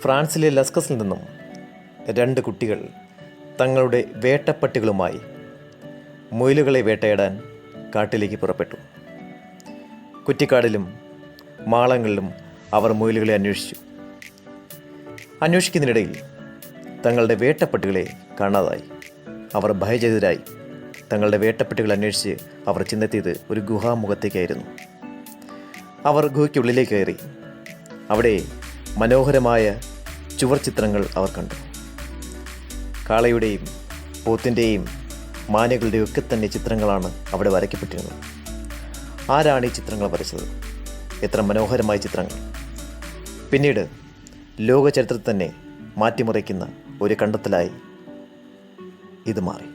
ഫ്രാൻസിലെ ലസ്കസിൽ നിന്നും 2 കുട്ടികൾ തങ്ങളുടെ വേട്ടപ്പട്ടികളുമായി മുയലുകളെ വേട്ടയാടാൻ കാട്ടിലേക്ക് പുറപ്പെട്ടു. കുറ്റിക്കാടിലും മാളങ്ങളിലും അവർ മുയലുകളെ അന്വേഷിക്കുന്നതിനിടയിൽ തങ്ങളുടെ വേട്ടപ്പട്ടികളെ കാണാതായി. അവർ ഭയചകിതരായി. തങ്ങളുടെ വേട്ടപ്പട്ടികൾ അന്വേഷിച്ച് അവർ ചെന്നെത്തിയത് ഒരു ഗുഹാമുഖത്തേക്കായിരുന്നു. അവർ ഗുഹയ്ക്കുള്ളിലേക്ക് കയറി. അവിടെ മനോഹരമായ ചുവർ ചിത്രങ്ങൾ അവർ കണ്ടു. കാളയുടെയും പോത്തിൻ്റെയും മാനുകളുടെയും ഒക്കെ തന്നെ ചിത്രങ്ങളാണ് അവിടെ വരയ്ക്കപ്പെട്ടിരുന്നത്. ആരാണ് ഈ ചിത്രങ്ങൾ വരച്ചത്? എത്ര മനോഹരമായ ചിത്രങ്ങൾ! പിന്നീട് ലോക ചരിത്രത്തിൽ തന്നെ മാറ്റിമറിക്കുന്ന ഒരു കണ്ടെത്തലായി ഇത് മാറി.